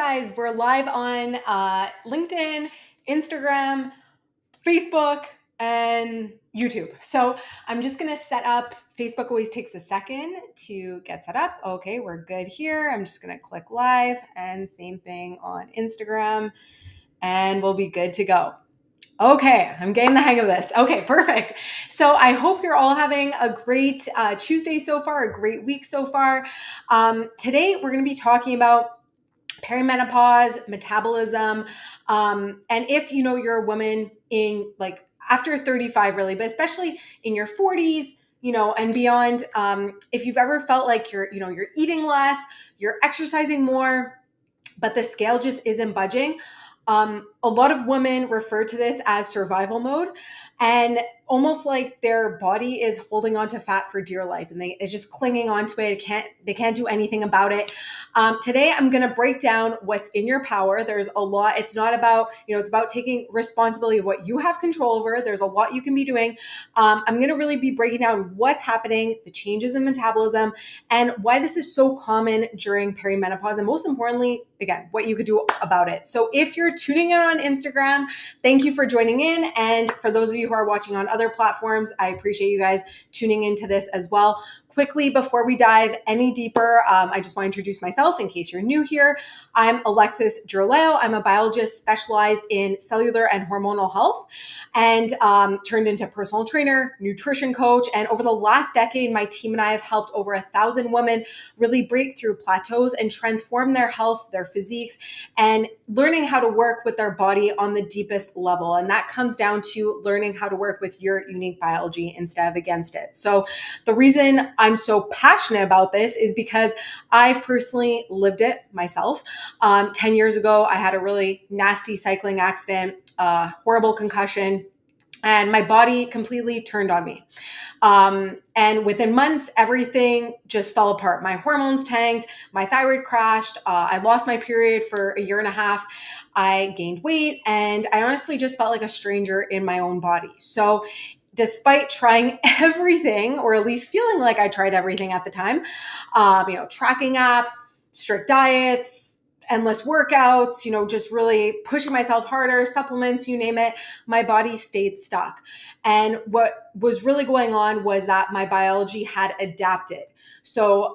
guys, we're live on LinkedIn, Instagram, Facebook, and YouTube. So I'm just gonna set up, Facebook always takes a second to get set up. Okay, we're good here. I'm just gonna click live, and same thing on Instagram, and we'll be good to go. Okay, I'm getting the hang of this. Okay, perfect. So I hope you're all having a great Tuesday so far, a great week so far. Today we're gonna be talking about perimenopause, metabolism, and if you know you're a woman in like after 35 really, but especially in your 40s, and beyond, if you've ever felt like you're eating less, you're exercising more, but the scale just isn't budging. A lot of women refer to this as survival mode, and almost like their body is holding on to fat for dear life, and it's just clinging onto it. They can't do anything about it. Today, I'm going to break down what's in your power. There's a lot. It's not about, it's about taking responsibility of what you have control over. There's a lot you can be doing. I'm going to really be breaking down what's happening, the changes in metabolism, and why this is so common during perimenopause, and most importantly, again, what you could do about it. So if you're tuning in on Instagram, thank you for joining in. And for those of you who are watching on other platforms, I appreciate you guys tuning into this as well. Quickly, before we dive any deeper, I just want to introduce myself in case you're new here. I'm Alexis Gerleo. I'm a biologist specialized in cellular and hormonal health, and turned into personal trainer, nutrition coach. And over the last decade, my team and I have helped over 1,000 women really break through plateaus and transform their health, their physiques, and learning how to work with their body on the deepest level. And that comes down to learning how to work with your unique biology instead of against it. So the reason I'm so passionate about this is because I've personally lived it myself. 10 years ago, I had a really nasty cycling accident, horrible concussion, and my body completely turned on me. And within months, everything just fell apart. My hormones tanked, my thyroid crashed, I lost my period for a year and a half, I gained weight, and I honestly just felt like a stranger in my own body. So despite trying everything, or at least feeling like I tried everything at the time, tracking apps, strict diets, endless workouts, just really pushing myself harder, supplements, you name it, my body stayed stuck. And what was really going on was that my biology had adapted. So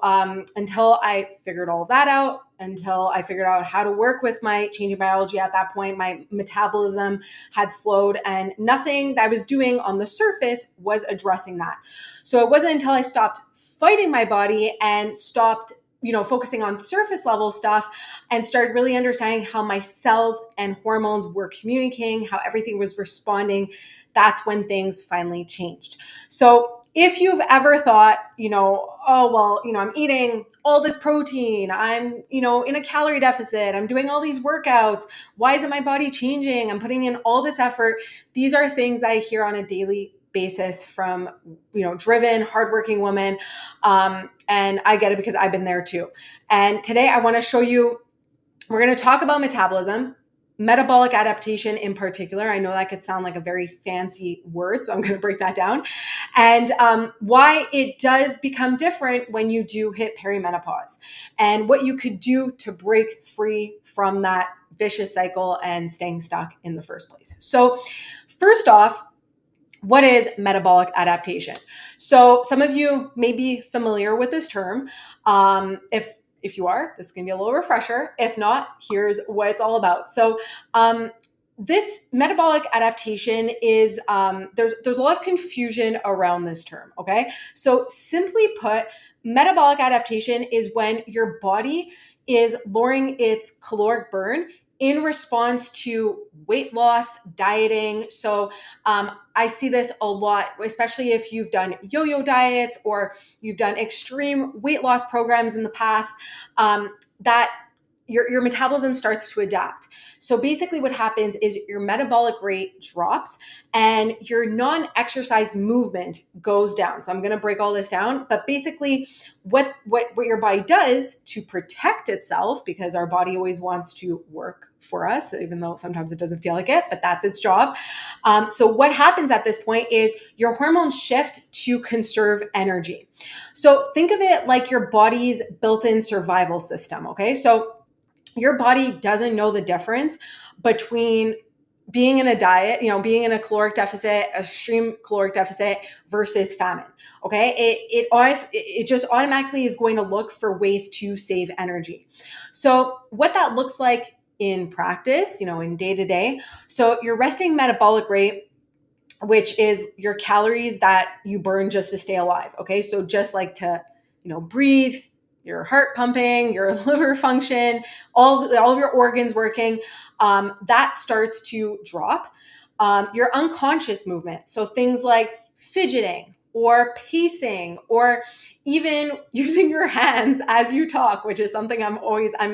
until I figured all of that out, until I figured out how to work with my changing biology at that point, my metabolism had slowed, and nothing that I was doing on the surface was addressing that. So it wasn't until I stopped fighting my body and stopped focusing on surface level stuff and started really understanding how my cells and hormones were communicating, how everything was responding. That's when things finally changed. So if you've ever thought, I'm eating all this protein, I'm, in a calorie deficit, I'm doing all these workouts, why isn't my body changing? I'm putting in all this effort. These are things I hear on a daily basis from, driven, hardworking women. And I get it because I've been there too. And today I want to show you, we're going to talk about metabolism, metabolic adaptation in particular. I know that could sound like a very fancy word, so I'm going to break that down, and why it does become different when you do hit perimenopause, and what you could do to break free from that vicious cycle and staying stuck in the first place. So first off, what is metabolic adaptation? So some of you may be familiar with this term. If you are, this is going to be a little refresher. If not, here's what it's all about. So this metabolic adaptation is, there's a lot of confusion around this term, okay? So simply put, metabolic adaptation is when your body is lowering its caloric burn in response to weight loss, dieting. So I see this a lot, especially if you've done yo-yo diets or you've done extreme weight loss programs in the past, that your metabolism starts to adapt. So basically what happens is your metabolic rate drops and your non-exercise movement goes down. So I'm going to break all this down, but basically what your body does to protect itself, because our body always wants to work for us, even though sometimes it doesn't feel like it, but that's its job. So what happens at this point is your hormones shift to conserve energy. So think of it like your body's built-in survival system, okay? So your body doesn't know the difference between being in a diet, being in a caloric deficit, extreme caloric deficit versus famine. Okay. It just automatically is going to look for ways to save energy. So what that looks like in practice, in day to day. So your resting metabolic rate, which is your calories that you burn just to stay alive. Okay. So just like to, breathe, your heart pumping, your liver function, all of your organs working, that starts to drop. Your unconscious movement. So things like fidgeting or pacing or even using your hands as you talk, which is something I'm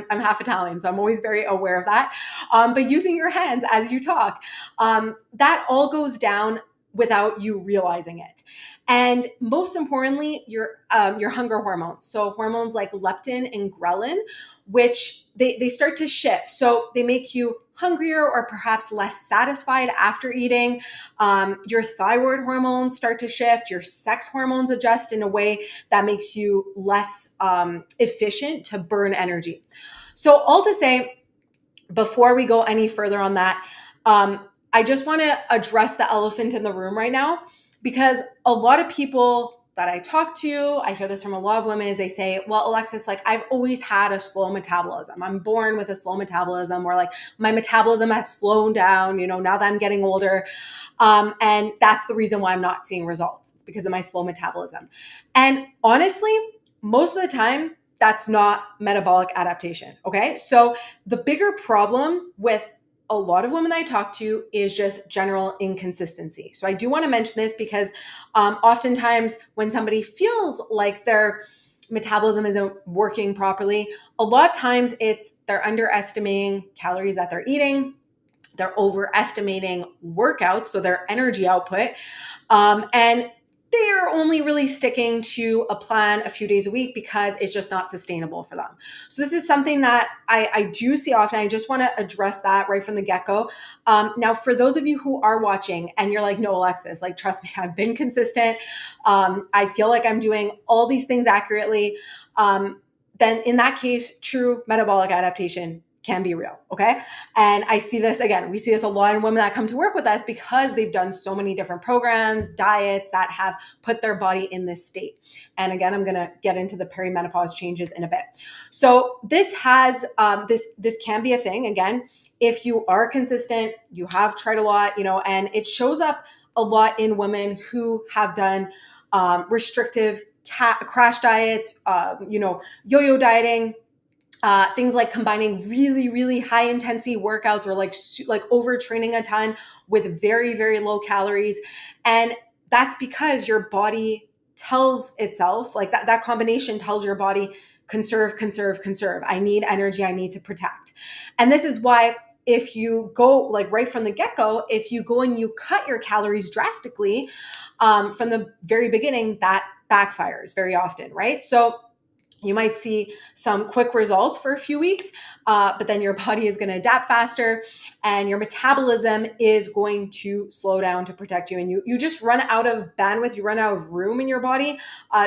half Italian, so I'm always very aware of that. But using your hands as you talk, that all goes down without you realizing it. And most importantly, your hunger hormones. So hormones like leptin and ghrelin, which they start to shift. So they make you hungrier or perhaps less satisfied after eating. Your thyroid hormones start to shift. Your sex hormones adjust in a way that makes you less efficient to burn energy. So all to say, before we go any further on that, I just want to address the elephant in the room right now, because a lot of people that I talk to, I hear this from a lot of women, is they say, well, Alexis, like I've always had a slow metabolism. I'm born with a slow metabolism, or like my metabolism has slowed down, now that I'm getting older. And that's the reason why I'm not seeing results. It's because of my slow metabolism. And honestly, most of the time, that's not metabolic adaptation. Okay. So the bigger problem with a lot of women that I talk to is just general inconsistency. So I do want to mention this because oftentimes when somebody feels like their metabolism isn't working properly, a lot of times they're underestimating calories that they're eating. They're overestimating workouts, so their energy output. And they're only really sticking to a plan a few days a week because it's just not sustainable for them. So this is something that I do see often. I just want to address that right from the get-go. Now, for those of you who are watching and you're like, no, Alexis, like, trust me, I've been consistent. I feel like I'm doing all these things accurately. Then in that case, true metabolic adaptation can be real. Okay. And I see this again, we see this a lot in women that come to work with us because they've done so many different programs, diets that have put their body in this state. And again, I'm going to get into the perimenopause changes in a bit. So this has, this can be a thing. Again, if you are consistent, you have tried a lot, and it shows up a lot in women who have done restrictive crash diets, yo-yo dieting, things like combining really, really high intensity workouts or like overtraining a ton with very, very low calories. And that's because your body tells itself, like that combination tells your body, conserve, conserve, conserve. I need energy. I need to protect. And this is why if you go like right from the get-go, if you go and you cut your calories drastically from the very beginning, that backfires very often, right? So you might see some quick results for a few weeks, but then your body is going to adapt faster and your metabolism is going to slow down to protect you. And you just run out of bandwidth, you run out of room in your body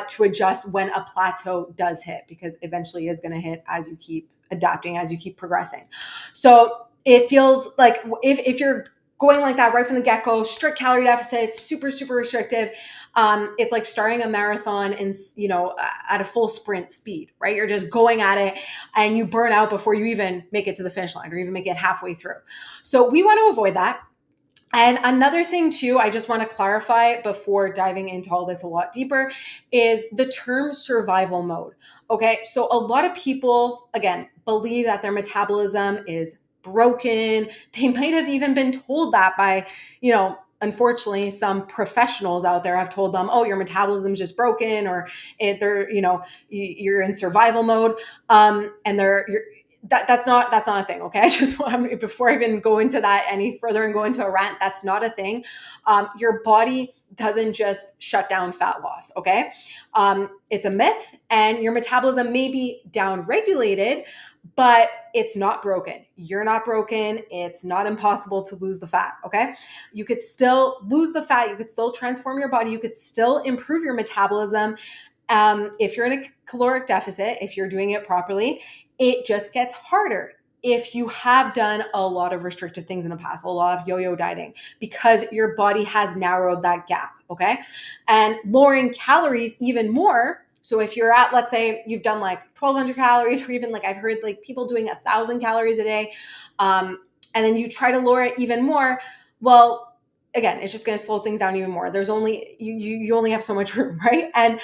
to adjust when a plateau does hit, because eventually it is going to hit as you keep adapting, as you keep progressing. So it feels like if you're going like that right from the get-go, strict calorie deficit, super, super restrictive, it's like starting a marathon and, at a full sprint speed, right? You're just going at it and you burn out before you even make it to the finish line or even make it halfway through. So we want to avoid that. And another thing too, I just want to clarify before diving into all this a lot deeper, is the term survival mode. Okay. So a lot of people, again, believe that their metabolism is broken. They might have even been told that by, unfortunately, some professionals out there have told them, oh, your metabolism's just broken, or you're in survival mode. And that's not a thing. Okay. I just want, before I even go into that any further and go into a rant, that's not a thing. Your body doesn't just shut down fat loss. Okay. It's a myth, and your metabolism may be down regulated, but it's not broken. You're not broken. It's not impossible to lose the fat. Okay. You could still lose the fat. You could still transform your body. You could still improve your metabolism. If you're in a caloric deficit, if you're doing it properly, it just gets harder. if you have done a lot of restrictive things in the past, a lot of yo-yo dieting, because your body has narrowed that gap, okay? And lowering calories even more. So if you're at, let's say you've done like 1,200 calories, or even like I've heard like people doing 1,000 calories a day, and then you try to lower it even more, well, again, it's just going to slow things down even more. There's only, you only have so much room, right? And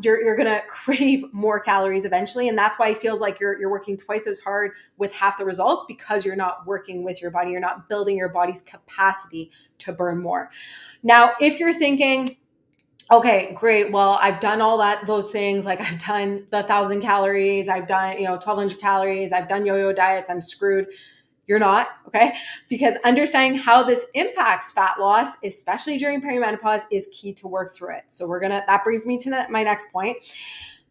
you're going to crave more calories eventually. And that's why it feels like you're working twice as hard with half the results, because you're not working with your body. You're not building your body's capacity to burn more. Now, if you're thinking, okay, great, well, I've done all those things, like I've done the 1,000 calories, I've done, 1,200 calories, I've done yo-yo diets, I'm screwed. You're not, okay? Because understanding how this impacts fat loss, especially during perimenopause, is key to work through it. So that brings me to my next point.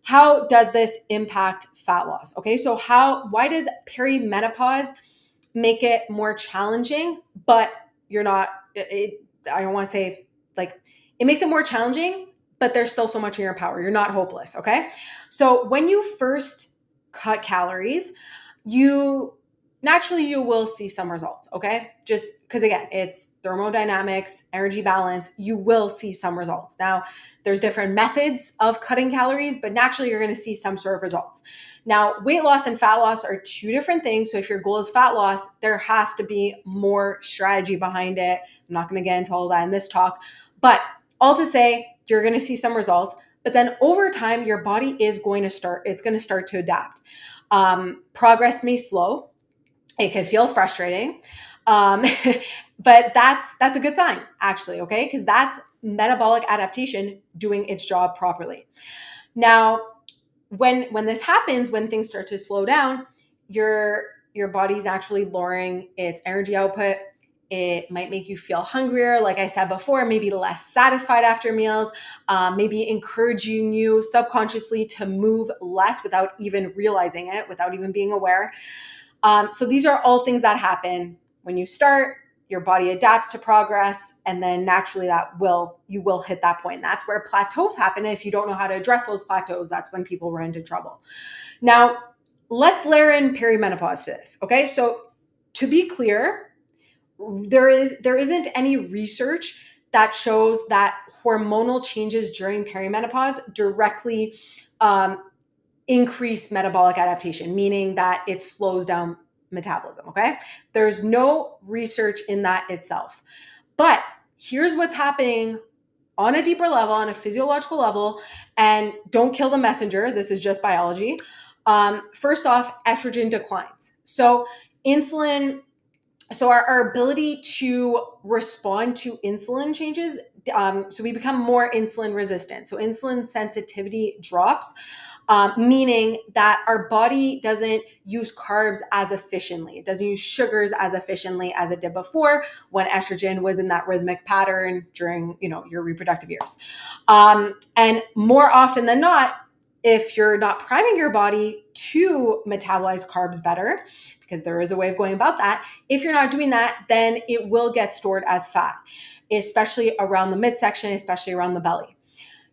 How does this impact fat loss? Okay, so why does perimenopause make it more challenging, but I don't want to say like, it makes it more challenging, but there's still so much in your power. You're not hopeless, okay? So when you first cut calories, naturally you will see some results, okay? Just because again, it's thermodynamics, energy balance, you will see some results. Now, there's different methods of cutting calories, but naturally you're going to see some sort of results. Now, weight loss and fat loss are two different things. So if your goal is fat loss, there has to be more strategy behind it. I'm not going to get into all of that in this talk, but all to say, you're going to see some results, but then over time, your body is going to start to adapt. Progress may slow. It can feel frustrating. But that's a good sign, actually, okay? Because that's metabolic adaptation doing its job properly. Now, when this happens, when things start to slow down, your body's naturally lowering its energy output. It might make you feel hungrier, like I said before, maybe less satisfied after meals, maybe encouraging you subconsciously to move less without even realizing it, without even being aware. So these are all things that happen when you start. Your body adapts to progress, and then naturally you will hit that point. And that's where plateaus happen. And if you don't know how to address those plateaus, that's when people run into trouble. Now, let's layer in perimenopause to this. Okay, so to be clear, there isn't any research that shows that hormonal changes during perimenopause directly increase metabolic adaptation, meaning that it slows down metabolism, okay? There's no research in that itself. But here's what's happening on a deeper level, on a physiological level, and don't kill the messenger. This is just biology. First off, estrogen declines. So our ability to respond to insulin changes. So we become more insulin resistant. So insulin sensitivity drops. Meaning that our body doesn't use carbs as efficiently. It doesn't use sugars as efficiently as it did before, when estrogen was in that rhythmic pattern during, your reproductive years. And more often than not, if you're not priming your body to metabolize carbs better, because there is a way of going about that, if you're not doing that, then it will get stored as fat, especially around the midsection, especially around the belly.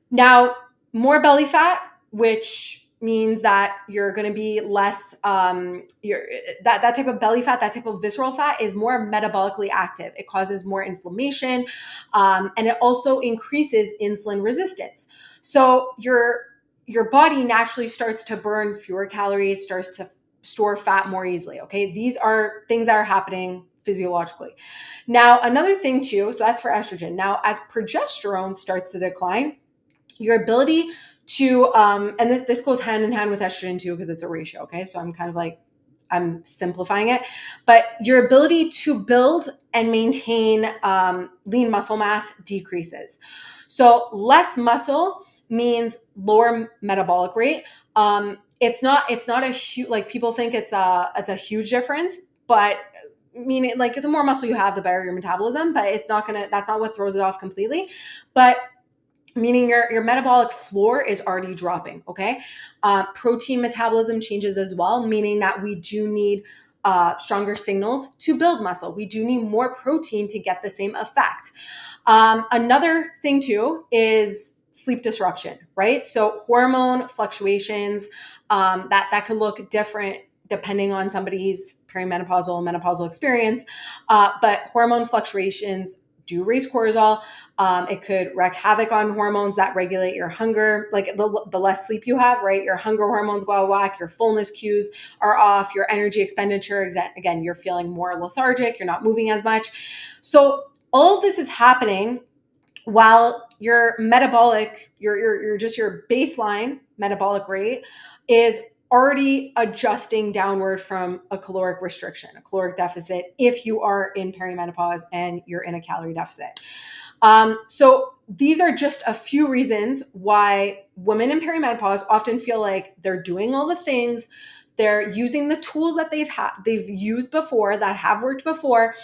Now, more belly fat, which means that you're going to be less, that type of belly fat, that type of visceral fat is more metabolically active. It causes more inflammation, and it also increases insulin resistance. So your body naturally starts to burn fewer calories, starts to store fat more easily, okay? These are things that are happening physiologically. Now, another thing too, so that's for estrogen. Now, as progesterone starts to decline, your ability to, and this goes hand in hand with estrogen too, because it's a ratio, okay? So I'm simplifying it, but your ability to build and maintain lean muscle mass decreases. So less muscle means lower metabolic rate. It's not a huge, like people think it's a huge difference, but meaning like the more muscle you have, the better your metabolism, but that's not what throws it off completely. But meaning your metabolic floor is already dropping, okay? Protein metabolism changes as well, meaning that we do need stronger signals to build muscle. We do need more protein to get the same effect. Another thing too is sleep disruption, right? So hormone fluctuations that can look different depending on somebody's perimenopausal, menopausal experience. But hormone fluctuations do raise cortisol. It could wreak havoc on hormones that regulate your hunger. Like the less sleep you have, right? Your hunger hormones go out of whack, your fullness cues are off, your energy expenditure, again, you're feeling more lethargic, you're not moving as much. So all of this is happening while your metabolic, your just your baseline metabolic rate is already adjusting downward from a caloric restriction, a caloric deficit, if you are in perimenopause and you're in a calorie deficit. So these are just a few reasons why women in perimenopause often feel like they're doing all the things, they're using the tools that they've used before, that have worked before,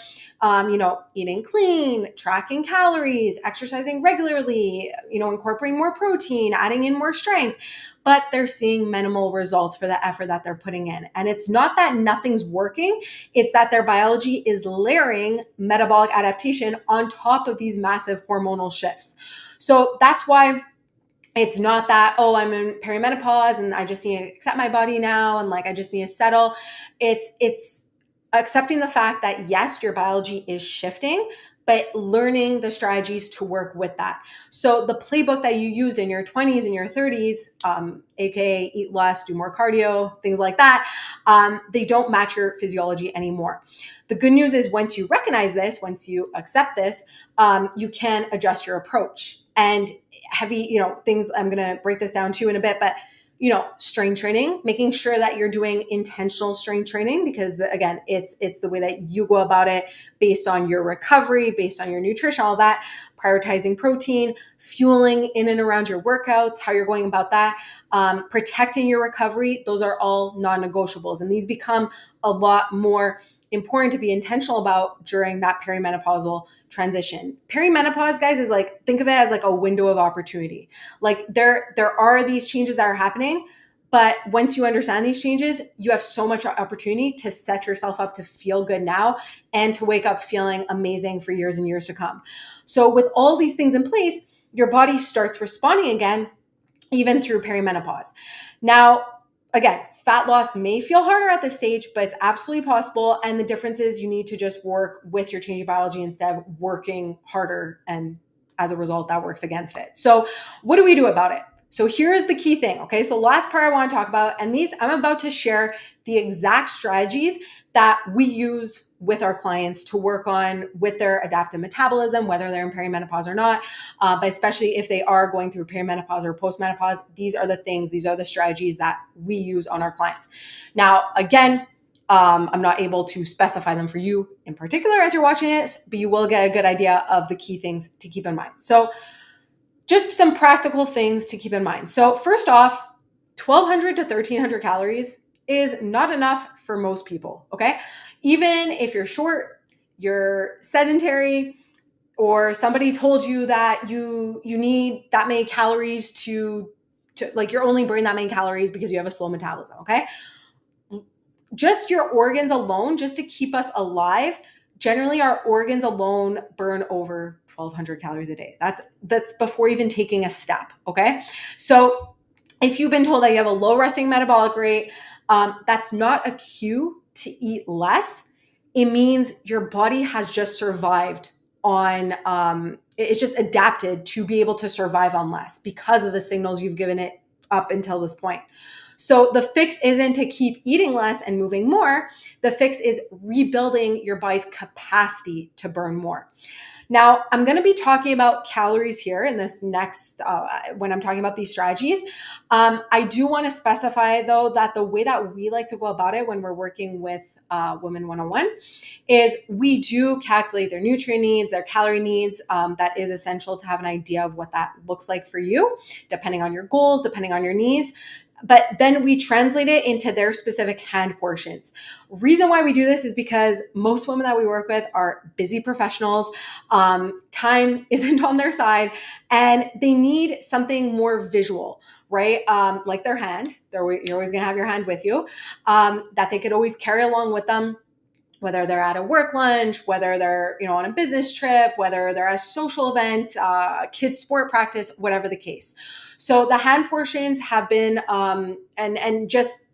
eating clean, tracking calories, exercising regularly, incorporating more protein, adding in more strength, but they're seeing minimal results for the effort that they're putting in. And it's not that nothing's working, it's that their biology is layering metabolic adaptation on top of these massive hormonal shifts. So that's why it's not that, oh, I'm in perimenopause and I just need to accept my body now and I just need to settle. It's accepting the fact that yes, your biology is shifting, but learning the strategies to work with that. So the playbook that you used in your 20s and your 30s, aka eat less, do more cardio, things like that, they don't match your physiology anymore. The good news is once you recognize this, once you accept this, you can adjust your approach. And heavy, things, I'm going to break this down too in a bit, but strength training, making sure that you're doing intentional strength training, because again, it's the way that you go about it based on your recovery, based on your nutrition, all that, prioritizing protein, fueling in and around your workouts, how you're going about that, protecting your recovery. Those are all non-negotiables. And these become a lot more important to be intentional about during that perimenopausal transition. Perimenopause, guys, is think of it as a window of opportunity. There are these changes that are happening, but once you understand these changes, you have so much opportunity to set yourself up to feel good now and to wake up feeling amazing for years and years to come. So with all these things in place, your body starts responding again, even through perimenopause. Now, again, fat loss may feel harder at this stage, but it's absolutely possible. And the difference is you need to just work with your changing biology instead of working harder. And as a result, that works against it. So what do we do about it? So here's the key thing. Okay. So last part I want to talk about, and these I'm about to share the exact strategies that we use with our clients to work on with their adaptive metabolism, whether they're in perimenopause or not, but especially if they are going through perimenopause or postmenopause, these are the strategies that we use on our clients. Now, again, I'm not able to specify them for you in particular as you're watching this, but you will get a good idea of the key things to keep in mind. So just some practical things to keep in mind. So first off, 1,200 to 1,300 calories is not enough for most people, okay? Even if you're short, you're sedentary, or somebody told you that you need that many calories to you're only burning that many calories because you have a slow metabolism, okay? Just your organs alone, just to keep us alive, generally our organs alone burn over 1,200 calories a day. That's before even taking a step, okay? So if you've been told that you have a low resting metabolic rate, that's not a cue to eat less. It means your body has just survived on, it's just adapted to be able to survive on less because of the signals you've given it up until this point. So the fix isn't to keep eating less and moving more. The fix is rebuilding your body's capacity to burn more. Now, I'm going to be talking about calories here in this next, when I'm talking about these strategies. I do want to specify, though, that the way that we like to go about it when we're working with Women 101 is we do calculate their nutrient needs, their calorie needs. That is essential to have an idea of what that looks like for you, depending on your goals, depending on your needs. But then we translate it into their specific hand portions. Reason why we do this is because most women that we work with are busy professionals. Time isn't on their side and they need something more visual, right? Like their hand. You're always going to have your hand with you, that they could always carry along with them, whether they're at a work lunch, whether they're on a business trip, whether they're at a social event, kids sport practice, whatever the case. So the hand portions have been, and just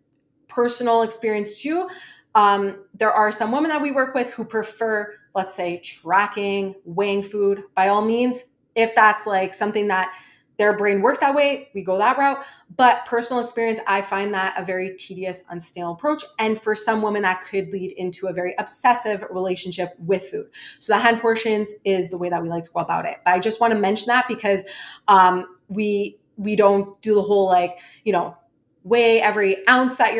personal experience too. There are some women that we work with who prefer, let's say, tracking, weighing food. By all means, if that's like something that their brain works that way, we go that route. But personal experience, I find that a very tedious, unsustainable approach. And for some women, that could lead into a very obsessive relationship with food. So the hand portions is the way that we like to go about it. But I just want to mention that because we don't do the whole like, weigh every ounce that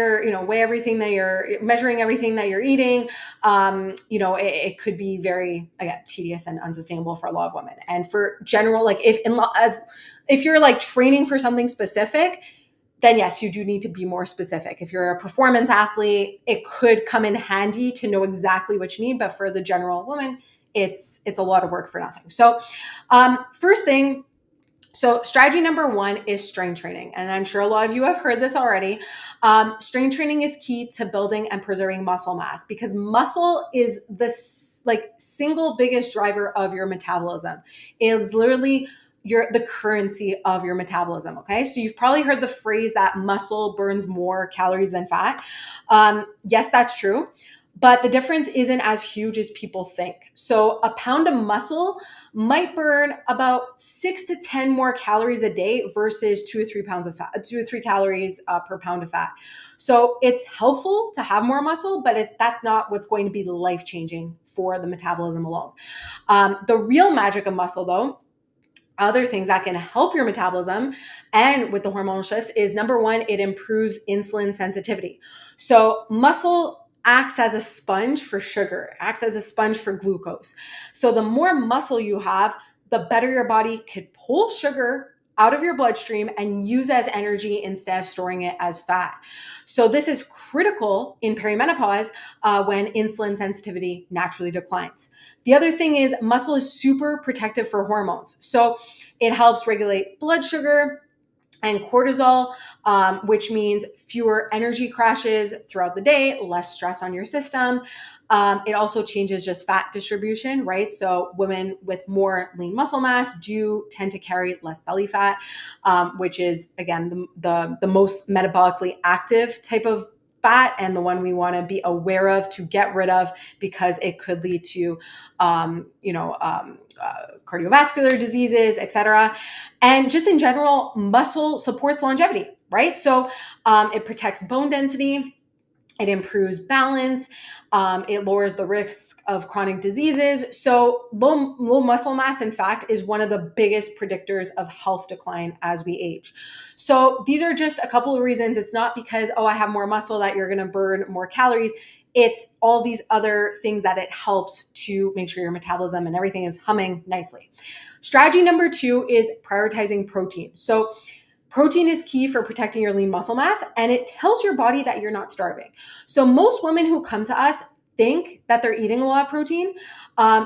weigh everything that you're measuring, everything that you're eating. It could be very, again, tedious and unsustainable for a lot of women. And for general, like if you're like training for something specific, then yes, you do need to be more specific. If you're a performance athlete, it could come in handy to know exactly what you need. But for the general woman, it's a lot of work for nothing. So first thing, so strategy number one is strength training. And I'm sure a lot of you have heard this already. Strength training is key to building and preserving muscle mass because muscle is the single biggest driver of your metabolism. It is literally the currency of your metabolism. Okay. So you've probably heard the phrase that muscle burns more calories than fat. Yes, that's true. But the difference isn't as huge as people think. So a pound of muscle might burn about 6 to 10 more calories a day versus 2 or 3 pounds of fat, 2 or 3 calories per pound of fat. So it's helpful to have more muscle, but that's not what's going to be life-changing for the metabolism alone. The real magic of muscle, though, other things that can help your metabolism and with the hormonal shifts is number one, it improves insulin sensitivity. So muscle acts as a sponge for sugar, acts as a sponge for glucose. So the more muscle you have, the better your body could pull sugar out of your bloodstream and use as energy instead of storing it as fat. So this is critical in perimenopause when insulin sensitivity naturally declines. The other thing is muscle is super protective for hormones. So it helps regulate blood sugar and cortisol, which means fewer energy crashes throughout the day, less stress on your system. It also changes just fat distribution, right? So women with more lean muscle mass do tend to carry less belly fat, which is, again, the most metabolically active type of fat and the one we want to be aware of to get rid of because it could lead to, cardiovascular diseases, etc. And just in general, muscle supports longevity, right? So it protects bone density. It improves balance. It lowers the risk of chronic diseases. So low muscle mass, in fact, is one of the biggest predictors of health decline as we age. So these are just a couple of reasons. It's not because, I have more muscle that you're going to burn more calories. It's all these other things that it helps to make sure your metabolism and everything is humming nicely. Strategy number two is prioritizing protein. So protein is key for protecting your lean muscle mass, and it tells your body that you're not starving. So most women who come to us think that they're eating a lot of protein.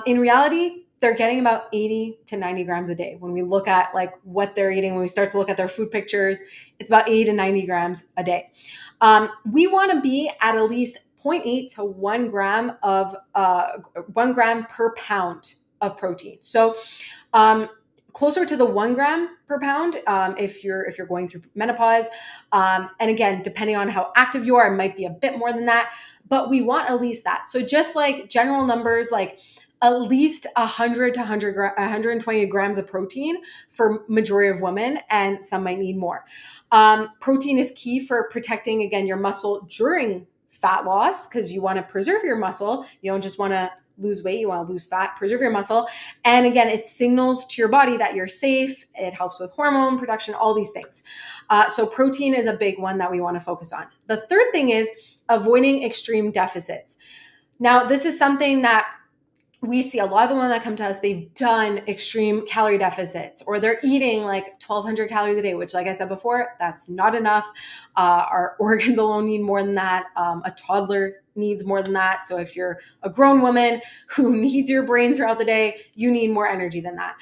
In reality, they're getting about 80 to 90 grams a day. When we look at like what they're eating, when we start to look at their food pictures, it's about 80 to 90 grams a day. We want to be at least 0.8 to 1 gram of 1 gram per pound of protein. So closer to the 1 gram per pound if you're going through menopause. And again, depending on how active you are, it might be a bit more than that, but we want at least that. So just like general numbers, like at least 100 to 120 grams of protein for majority of women, and some might need more. Protein is key for protecting, again, your muscle during fat loss because you want to preserve your muscle. You don't just want to lose weight, you want to lose fat, preserve your muscle. And again, it signals to your body that you're safe. It helps with hormone production, all these things. So protein is a big one that we want to focus on. The third thing is avoiding extreme deficits. Now, this is something that we see a lot of the women that come to us, they've done extreme calorie deficits or they're eating like 1,200 calories a day, which, like I said before, that's not enough. Our organs alone need more than that. A toddler needs more than that. So if you're a grown woman who needs your brain throughout the day, you need more energy than that.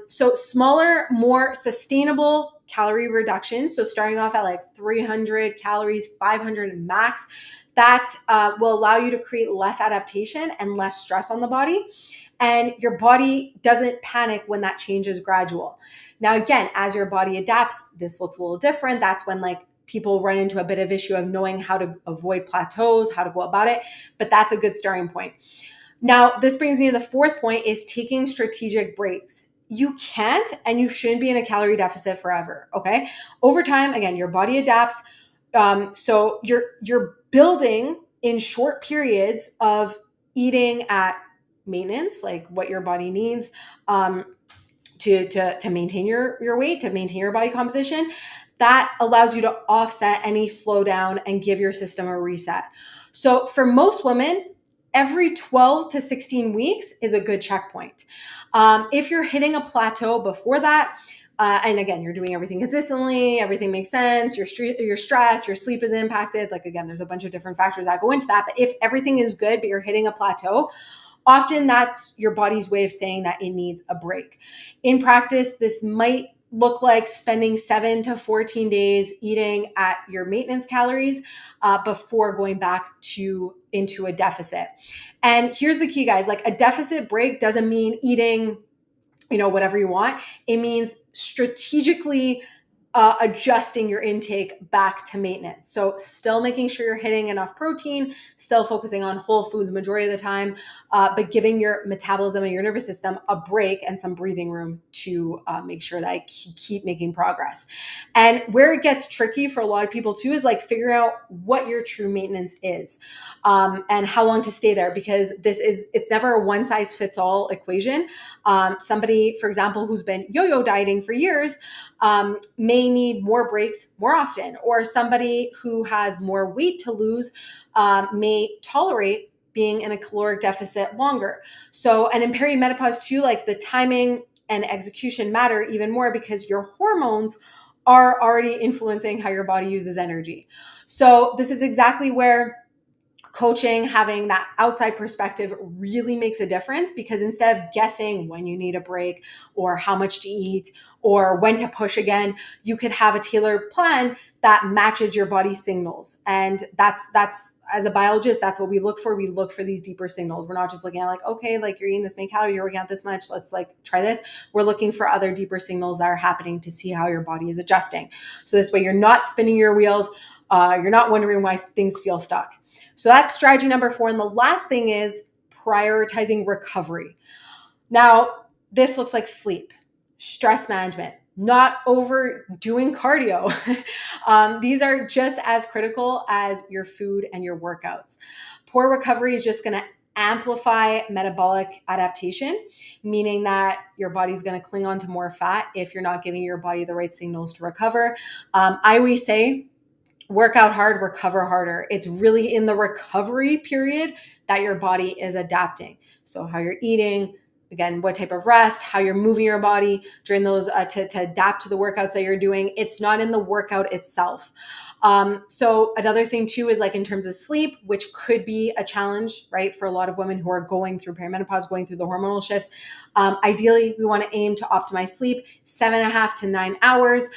So smaller, more sustainable calorie reduction. So starting off at like 300 calories, 500 max, that will allow you to create less adaptation and less stress on the body. And your body doesn't panic when that change is gradual. Now, again, as your body adapts, this looks a little different. That's when like people run into a bit of issue of knowing how to avoid plateaus, how to go about it, but that's a good starting point. Now, this brings me to the fourth point, is taking strategic breaks. You can't and you shouldn't be in a calorie deficit forever, okay? Over time, again, your body adapts. So you're building in short periods of eating at maintenance, like what your body needs to maintain your weight, to maintain your body composition. That allows you to offset any slowdown and give your system a reset. So for most women, every 12 to 16 weeks is a good checkpoint. If you're hitting a plateau before that, and again, you're doing everything consistently, everything makes sense, your stress, your sleep is impacted. Like, again, there's a bunch of different factors that go into that. But if everything is good, but you're hitting a plateau, often that's your body's way of saying that it needs a break. In practice, this might look like spending 7 to 14 days eating at your maintenance calories before going back into a deficit. And here's the key, guys. Like, a deficit break doesn't mean eating, whatever you want. It means strategically adjusting your intake back to maintenance. So still making sure you're hitting enough protein, still focusing on whole foods majority of the time, but giving your metabolism and your nervous system a break and some breathing room to make sure that I keep making progress. And where it gets tricky for a lot of people too is like figuring out what your true maintenance is and how long to stay there, because it's never a one size fits all equation. Somebody, for example, who's been yo-yo dieting for years may need more breaks more often, or somebody who has more weight to lose may tolerate being in a caloric deficit longer. So, and in perimenopause too, like the timing and execution matter even more because your hormones are already influencing how your body uses energy. So this is exactly where coaching, having that outside perspective really makes a difference, because instead of guessing when you need a break or how much to eat or when to push again, you could have a tailored plan that matches your body's signals. And that's as a biologist, that's what we look for. We look for these deeper signals. We're not just looking at like, okay, like you're eating this many calories, you're working out this much, let's like try this. We're looking for other deeper signals that are happening to see how your body is adjusting. So this way you're not spinning your wheels. You're not wondering why things feel stuck. So that's strategy number 4. And the last thing is prioritizing recovery. Now, this looks like sleep, stress management, not overdoing cardio. These are just as critical as your food and your workouts. Poor recovery is just going to amplify metabolic adaptation, meaning that your body's going to cling on to more fat if you're not giving your body the right signals to recover. I always say, work out hard, recover harder. It's really in the recovery period that your body is adapting. So how you're eating, again, what type of rest, how you're moving your body during those to adapt to the workouts that you're doing. It's not in the workout itself. So another thing too is like in terms of sleep, which could be a challenge, right? For a lot of women who are going through perimenopause, going through the hormonal shifts. Ideally, we want to aim to optimize sleep 7.5 to 9 hours.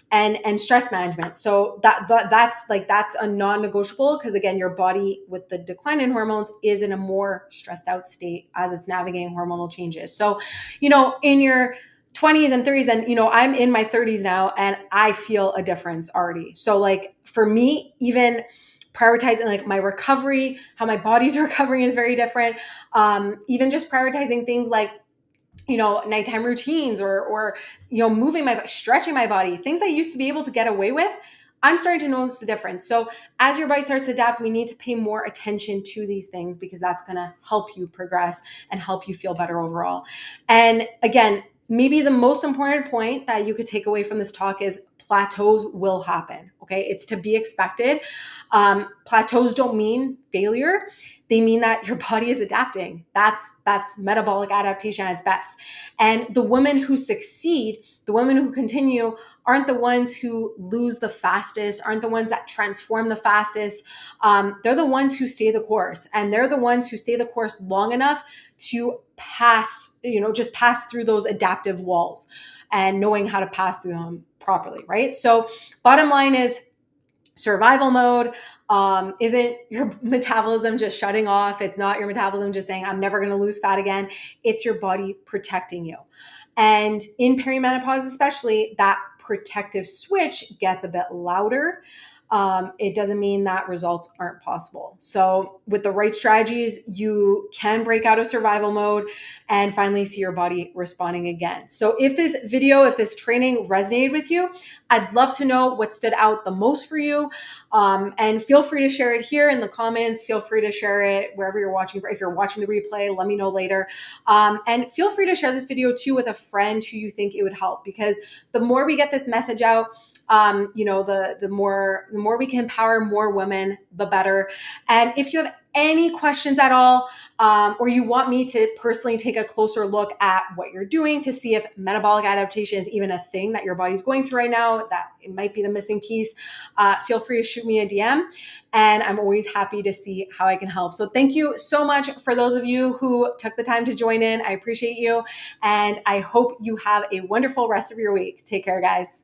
And stress management. So that's a non-negotiable, because again, your body with the decline in hormones is in a more stressed out state as it's navigating hormonal changes. So, in your 20s and 30s, and I'm in my 30s now and I feel a difference already. So like for me, even prioritizing like my recovery, how my body's recovering is very different. Even just prioritizing things like nighttime routines or moving my body, stretching my body, things I used to be able to get away with, I'm starting to notice the difference. So as your body starts to adapt, we need to pay more attention to these things, because that's going to help you progress and help you feel better overall. And again, maybe the most important point that you could take away from this talk is plateaus will happen. Okay. It's to be expected. Plateaus don't mean failure. They mean that your body is adapting. That's metabolic adaptation at its best. And the women who succeed, the women who continue, aren't the ones who lose the fastest, aren't the ones that transform the fastest. They're the ones who stay the course. And they're the ones who stay the course long enough to pass, just pass through those adaptive walls and knowing how to pass through them properly, right? So bottom line is, survival mode isn't your metabolism just shutting off. It's not your metabolism just saying, I'm never going to lose fat again. It's your body protecting you. And in perimenopause, especially, that protective switch gets a bit louder, it doesn't mean that results aren't possible. So with the right strategies, you can break out of survival mode and finally see your body responding again. So if this video, if this training resonated with you, I'd love to know what stood out the most for you. And feel free to share it here in the comments. Feel free to share it wherever you're watching. If you're watching the replay, let me know later. And feel free to share this video too with a friend who you think it would help, because the more we get this message out, the more we can empower more women, the better. And if you have any questions at all, or you want me to personally take a closer look at what you're doing to see if metabolic adaptation is even a thing that your body's going through right now, that it might be the missing piece, feel free to shoot me a DM, and I'm always happy to see how I can help. So thank you so much for those of you who took the time to join in. I appreciate you, and I hope you have a wonderful rest of your week. Take care, guys.